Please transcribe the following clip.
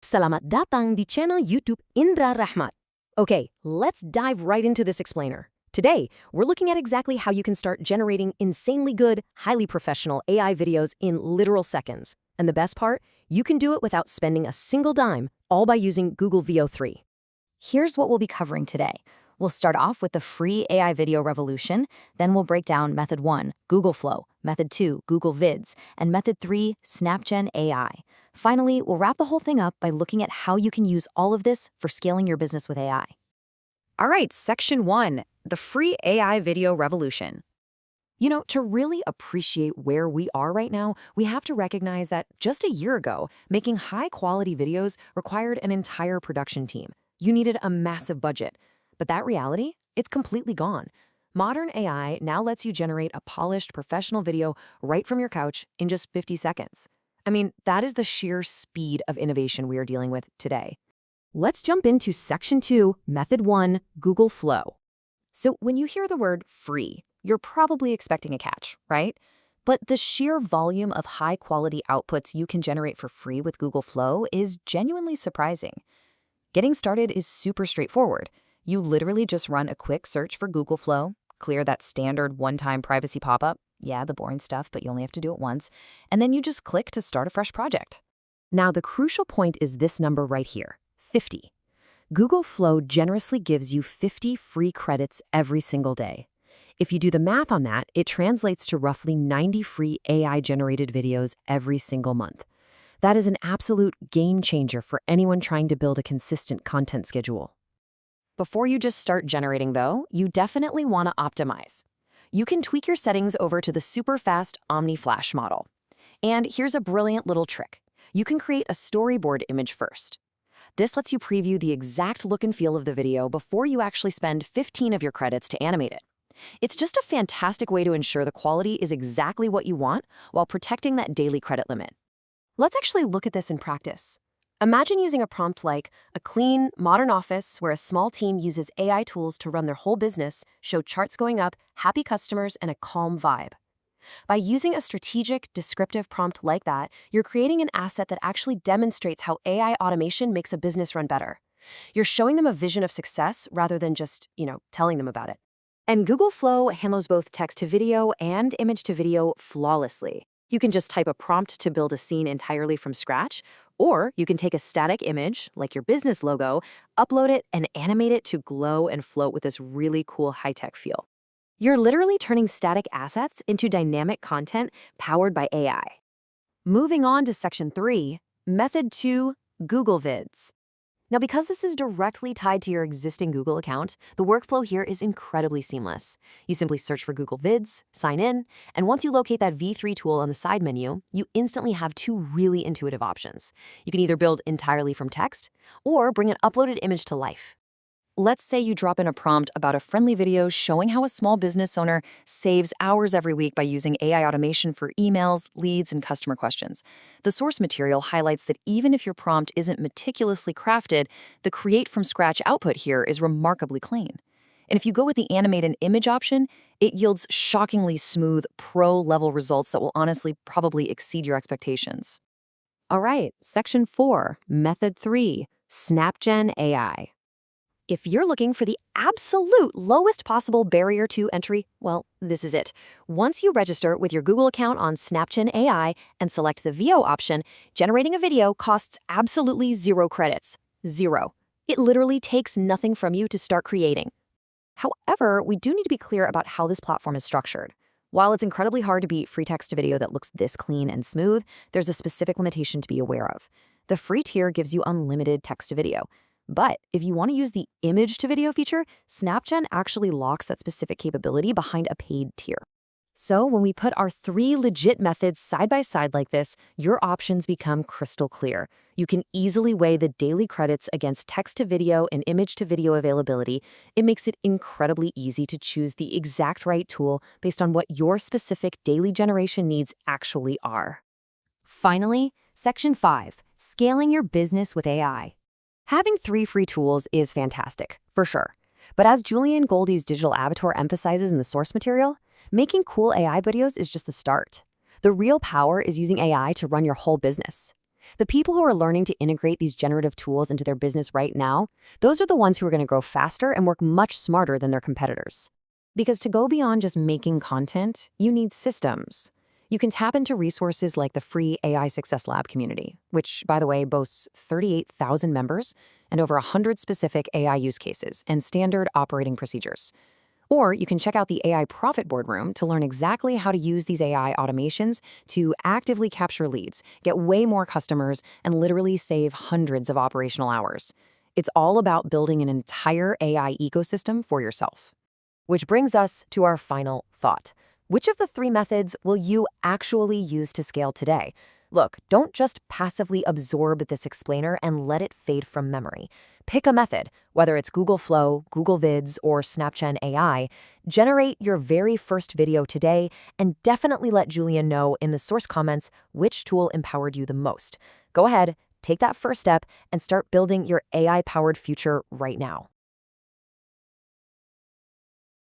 Selamat datang di channel YouTube Indra Rahmat. Okay, let's dive right into this explainer. Today, we're looking at exactly how you can start generating insanely good, highly professional AI videos in literal seconds. And the best part, you can do it without spending a single dime, all by using Google Veo 3. Here's what we'll be covering today. We'll start off with the free AI video revolution, then we'll break down Method 1, Google Flow, Method 2, Google Vids, and Method 3, SnapGen AI. Finally, we'll wrap the whole thing up by looking at how you can use all of this for scaling your business with AI. All right, Section 1, the free AI video revolution. You know, to really appreciate where we are right now, we have to recognize that just a year ago, making high-quality videos required an entire production team. You needed a massive budget. But that reality, it's completely gone. Modern AI now lets you generate a polished, professional video right from your couch in just 50 seconds. I mean, that is the sheer speed of innovation we are dealing with today. Let's jump into Section 2, Method 1, Google Flow. So when you hear the word free, you're probably expecting a catch, right? But the sheer volume of high-quality outputs you can generate for free with Google Flow is genuinely surprising. Getting started is super straightforward. You literally just run a quick search for Google Flow, clear that standard one-time privacy pop-up, yeah, the boring stuff, but you only have to do it once, and then you just click to start a fresh project. Now, the crucial point is this number right here, 50. Google Flow generously gives you 50 free credits every single day. If you do the math on that, it translates to roughly 90 free AI-generated videos every single month. That is an absolute game changer for anyone trying to build a consistent content schedule. Before you just start generating, though, you definitely want to optimize. You can tweak your settings over to the super fast Omni Flash model. And here's a brilliant little trick. You can create a storyboard image first. This lets you preview the exact look and feel of the video before you actually spend 15 of your credits to animate it. It's just a fantastic way to ensure the quality is exactly what you want while protecting that daily credit limit. Let's actually look at this in practice. Imagine using a prompt like a clean, modern office where a small team uses AI tools to run their whole business, show charts going up, happy customers, and a calm vibe. By using a strategic, descriptive prompt like that, you're creating an asset that actually demonstrates how AI automation makes a business run better. You're showing them a vision of success rather than just, telling them about it. And Google Flow handles both text to video and image to video flawlessly. You can just type a prompt to build a scene entirely from scratch, or you can take a static image, like your business logo, upload it, and animate it to glow and float with this really cool high-tech feel. You're literally turning static assets into dynamic content powered by AI. Moving on to Section 3, Method 2, Google Vids. Now, because this is directly tied to your existing Google account, the workflow here is incredibly seamless. You simply search for Google Vids, sign in, and once you locate that V3 tool on the side menu, you instantly have two really intuitive options. You can either build entirely from text or bring an uploaded image to life. Let's say you drop in a prompt about a friendly video showing how a small business owner saves hours every week by using AI automation for emails, leads, and customer questions. The source material highlights that even if your prompt isn't meticulously crafted, the create from scratch output here is remarkably clean. And if you go with the animate an image option, it yields shockingly smooth, pro-level results that will honestly probably exceed your expectations. All right, Section 4, Method 3, SnapGen AI. If you're looking for the absolute lowest possible barrier to entry, well, this is it. Once you register with your Google account on SnapGen AI and select the VO option, generating a video costs absolutely 0 credits. 0. It literally takes nothing from you to start creating. However, we do need to be clear about how this platform is structured. While it's incredibly hard to beat free text-to-video that looks this clean and smooth, there's a specific limitation to be aware of. The free tier gives you unlimited text-to-video. But if you want to use the image-to-video feature, SnapGen actually locks that specific capability behind a paid tier. So when we put our 3 legit methods side by side like this, your options become crystal clear. You can easily weigh the daily credits against text-to-video and image-to-video availability. It makes it incredibly easy to choose the exact right tool based on what your specific daily generation needs actually are. Finally, Section 5, Scaling your business with AI. Having 3 free tools is fantastic, for sure. But as Julian Goldie's digital avatar emphasizes in the source material, making cool AI videos is just the start. The real power is using AI to run your whole business. The people who are learning to integrate these generative tools into their business right now, those are the ones who are going to grow faster and work much smarter than their competitors. Because to go beyond just making content, you need systems. You can tap into resources like the free AI Success Lab community, which, by the way, boasts 38,000 members and over 100 specific AI use cases and standard operating procedures. Or you can check out the AI Profit Boardroom to learn exactly how to use these AI automations to actively capture leads, get way more customers, and literally save hundreds of operational hours. It's all about building an entire AI ecosystem for yourself. Which brings us to our final thought. Which of the three methods will you actually use to scale today? Look, don't just passively absorb this explainer and let it fade from memory. Pick a method, whether it's Google Flow, Google Vids, or Snapchat AI. Generate your very first video today and definitely let Julian know in the source comments which tool empowered you the most. Go ahead, take that first step and start building your AI-powered future right now.